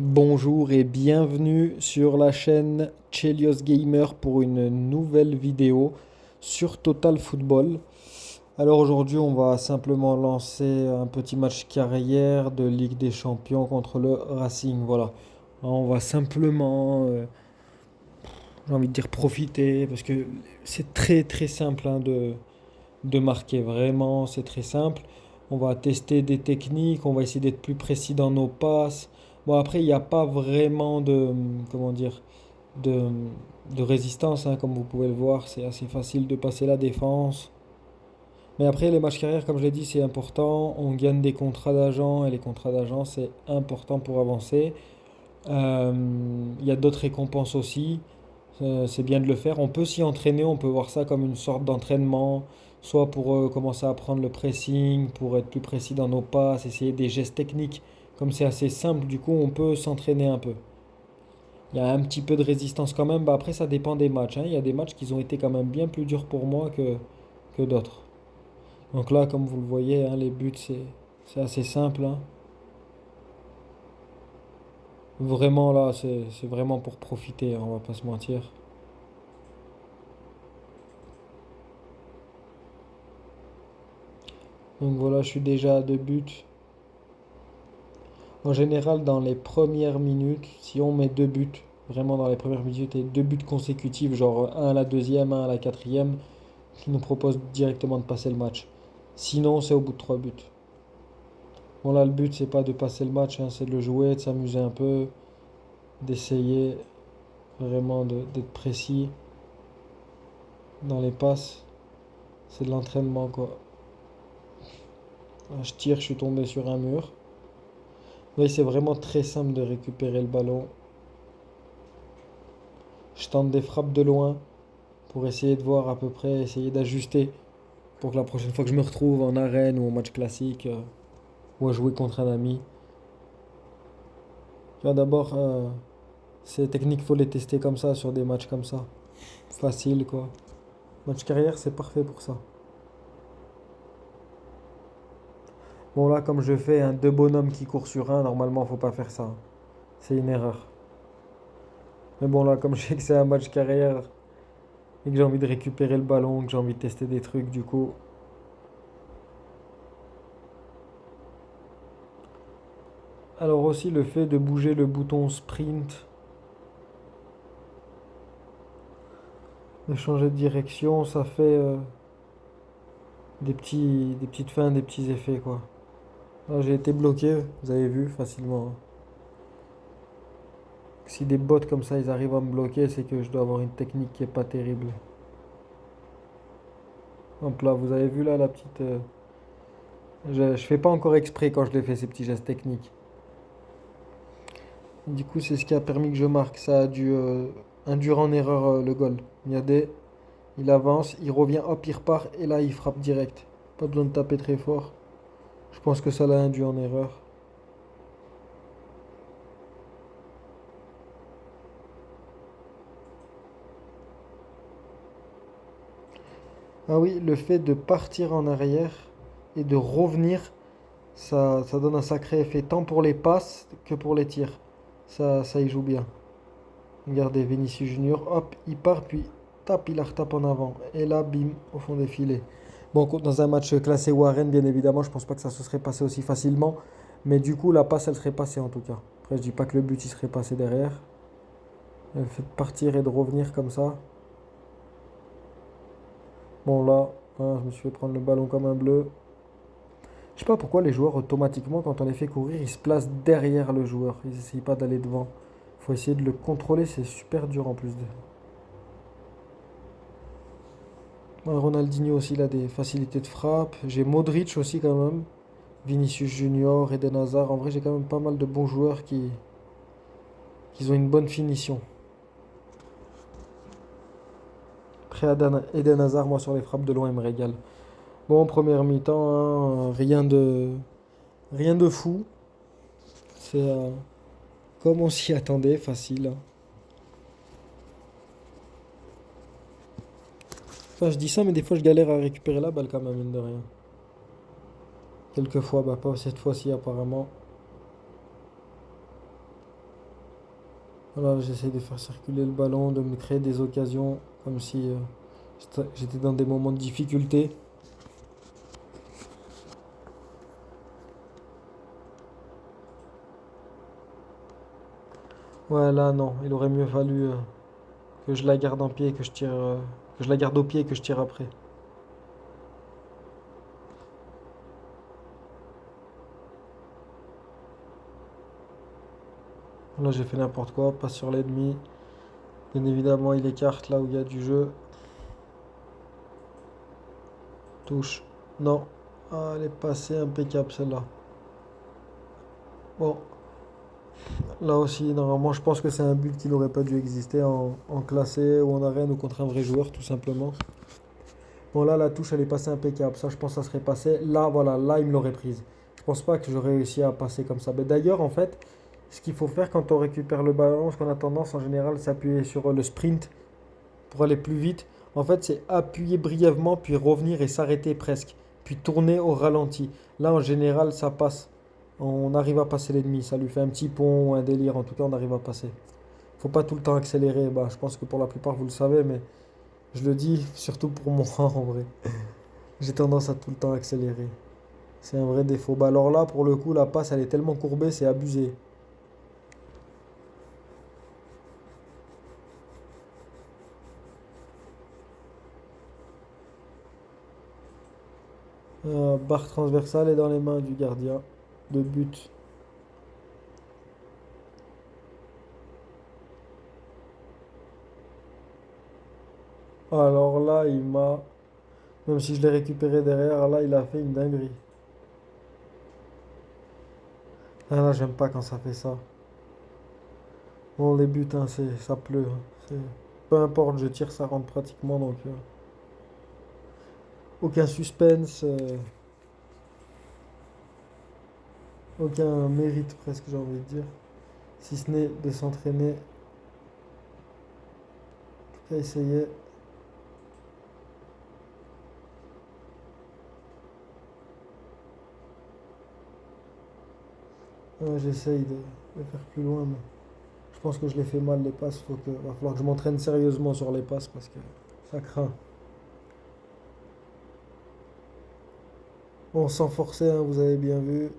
Bonjour et bienvenue sur la chaîne Chelios Gamer pour une nouvelle vidéo sur Total Football. Alors aujourd'hui on va simplement lancer un petit match carrière de Ligue des Champions contre le Racing. Voilà, on va simplement, j'ai envie de dire profiter parce que c'est très très simple hein, de marquer. Vraiment c'est très simple. On va tester des techniques, on va essayer d'être plus précis dans nos passes. Bon, après, il n'y a pas vraiment de, comment dire, de, de résistance, hein, comme vous pouvez le voir. C'est assez facile de passer la défense. Mais après, les matchs carrière, comme je l'ai dit, c'est important. On gagne des contrats d'agents et les contrats d'agents, c'est important pour avancer. Euh, Il y a d'autres récompenses aussi. C'est bien de le faire. On peut s'y entraîner, on peut voir ça comme une sorte d'entraînement, soit pour commencer à apprendre le pressing, pour être plus précis dans nos passes, essayer des gestes techniques. Comme c'est assez simple, du coup, on peut s'entraîner un peu. Il y a un petit peu de résistance quand même. Bah, après, ça dépend des matchs, hein. Il y a des matchs qui ont été quand même bien plus durs pour moi que d'autres. Donc là, comme vous le voyez, hein, les buts, c'est assez simple, hein. Vraiment, là, c'est vraiment pour profiter, hein, on va pas se mentir. Donc voilà, je suis déjà à 2 buts. En général, dans les premières minutes, si on met 2 buts, vraiment dans les premières minutes, et 2 buts consécutifs, genre un à la deuxième, un à la quatrième, qui nous propose directement de passer le match. Sinon, c'est au bout de 3 buts. Bon, là, le but, c'est pas de passer le match, hein, c'est de le jouer, de s'amuser un peu, d'essayer vraiment d'être précis dans les passes. C'est de l'entraînement, quoi. Là, je tire, je suis tombé sur un mur. Oui, c'est vraiment très simple de récupérer le ballon. Je tente des frappes de loin pour essayer de voir à peu près, essayer d'ajuster pour que la prochaine fois que je me retrouve en arène ou en match classique ou à jouer contre un ami. Tu vois, d'abord, ces techniques, faut les tester comme ça, sur des matchs comme ça. Facile, quoi. Match carrière, c'est parfait pour ça. Bon, là, comme je fais un deux bonhommes qui courent sur un, normalement, faut pas faire ça. C'est une erreur. Mais bon, là, comme je sais que c'est un match carrière et que j'ai envie de récupérer le ballon, que j'ai envie de tester des trucs, du coup. Alors aussi, le fait de bouger le bouton sprint, de changer de direction, ça fait des petites fins, des petits effets, quoi. Là, j'ai été bloqué, vous avez vu, facilement, hein. Si des bots comme ça, ils arrivent à me bloquer, c'est que je dois avoir une technique qui est pas terrible. Hop là, vous avez vu là la petite... je fais pas encore exprès quand je les fais, ces petits gestes techniques. Du coup, c'est ce qui a permis que je marque. Ça a dû induire en erreur le goal. Il y a des... Il avance, il revient, hop, il repart, et là, il frappe direct. Pas besoin de taper très fort. Je pense que ça l'a induit en erreur. Ah oui, le fait de partir en arrière et de revenir, ça donne un sacré effet, tant pour les passes que pour les tirs. Ça y joue bien. Regardez, Vinicius Junior, hop, il part, puis tape, il la retape en avant. Et là, bim, au fond des filets. Bon, dans un match classé Warren, bien évidemment, je pense pas que ça se serait passé aussi facilement. Mais du coup, la passe, elle serait passée en tout cas. Après, je dis pas que le but, il serait passé derrière. Le fait de partir et de revenir comme ça. Bon, là, hein, je me suis fait prendre le ballon comme un bleu. Je sais pas pourquoi les joueurs, automatiquement, quand on les fait courir, ils se placent derrière le joueur. Ils essayent pas d'aller devant. Faut essayer de le contrôler, c'est super dur en plus. Ouais, Ronaldinho aussi, il a des facilités de frappe. J'ai Modric aussi quand même. Vinicius Junior, Eden Hazard. En vrai, j'ai quand même pas mal de bons joueurs qui ont une bonne finition. Après, Eden Hazard, moi, sur les frappes de loin, il me régale. Bon, première mi-temps, hein, rien de fou. C'est comme on s'y attendait, facile. Enfin, je dis ça, mais des fois, je galère à récupérer la balle quand même, mine de rien. Quelquefois, bah pas cette fois-ci apparemment. Voilà, j'essaie de faire circuler le ballon, de me créer des occasions, comme si j'étais dans des moments de difficulté. Ouais, là, non, il aurait mieux fallu que je la garde en pied, que je la garde au pied et que je tire après. Là, j'ai fait n'importe quoi, passe sur l'ennemi. Bien évidemment, il écarte là où il y a du jeu. Touche. Non. Ah, elle est passée impeccable celle-là. Bon, là aussi, normalement, je pense que c'est un but qui n'aurait pas dû exister en classé ou en arène ou contre un vrai joueur, tout simplement. Bon, là, la touche, elle est passée impeccable. Ça, je pense que ça serait passé. Là, voilà, là, il me l'aurait prise. Je pense pas que j'aurais réussi à passer comme ça. Mais d'ailleurs, en fait, ce qu'il faut faire quand on récupère le ballon, ce qu'on a tendance en général, c'est appuyer sur le sprint pour aller plus vite. En fait, c'est appuyer brièvement, puis revenir et s'arrêter presque. Puis tourner au ralenti. Là, en général, ça passe. On arrive à passer l'ennemi. Ça lui fait un petit pont ou un délire. En tout cas, on arrive à passer. Faut pas tout le temps accélérer. Bah, je pense que pour la plupart, vous le savez, mais je le dis surtout pour moi en vrai. J'ai tendance à tout le temps accélérer. C'est un vrai défaut. Bah, alors là, pour le coup, la passe, elle est tellement courbée, c'est abusé. Barre transversale est dans les mains du gardien de but. Alors là, il m'a. Même si je l'ai récupéré derrière, là, il a fait une dinguerie. Ah là, j'aime pas quand ça fait ça. Bon, les buts, hein, ça pleut, hein. Peu importe, je tire, ça rentre pratiquement, donc aucun suspense, aucun mérite presque, j'ai envie de dire. Si ce n'est de s'entraîner, à essayer. J'essaye de faire plus loin, mais je pense que je l'ai fait mal les passes. Va falloir que je m'entraîne sérieusement sur les passes parce que ça craint. Bon, sans forcer, hein, vous avez bien vu.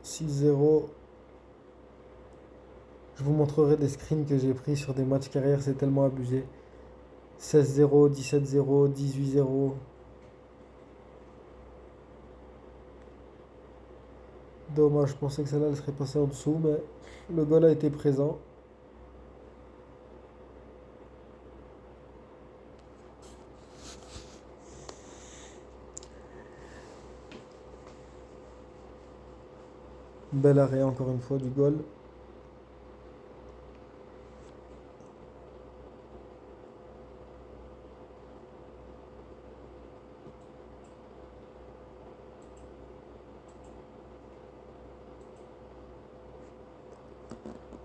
6-0. Je vous montrerai des screens que j'ai pris sur des matchs carrière, c'est tellement abusé. 16-0, 17-0, 18-0. Dommage, je pensais que celle-là elle serait passée en dessous, mais le goal a été présent. Bel arrêt encore une fois du goal.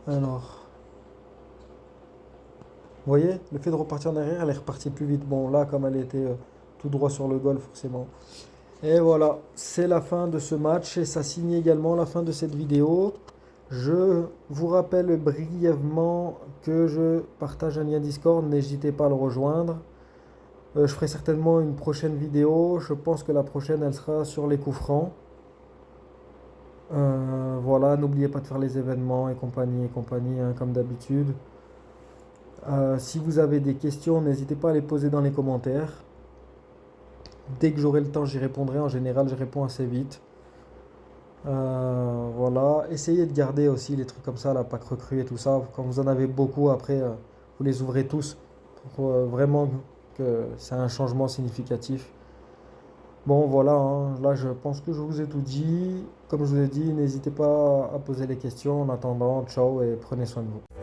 Alors, vous voyez, le fait de repartir en arrière, elle est repartie plus vite. Bon, là, comme elle était tout droit sur le goal, forcément. Et voilà, c'est la fin de ce match et ça signe également la fin de cette vidéo. Je vous rappelle brièvement que je partage un lien Discord, n'hésitez pas à le rejoindre. Je ferai certainement une prochaine vidéo. Je pense que la prochaine, elle sera sur les coups francs. Voilà, n'oubliez pas de faire les événements et compagnie, hein, comme d'habitude. Si vous avez des questions, n'hésitez pas à les poser dans les commentaires. Dès que j'aurai le temps, j'y répondrai. En général, je réponds assez vite. Voilà, essayez de garder aussi les trucs comme ça, la pack recrue et tout ça. Quand vous en avez beaucoup, après, vous les ouvrez tous pour vraiment que c'est un changement significatif. Bon, voilà, hein, là je pense que je vous ai tout dit. Comme je vous ai dit, n'hésitez pas à poser les questions. En attendant, ciao et prenez soin de vous.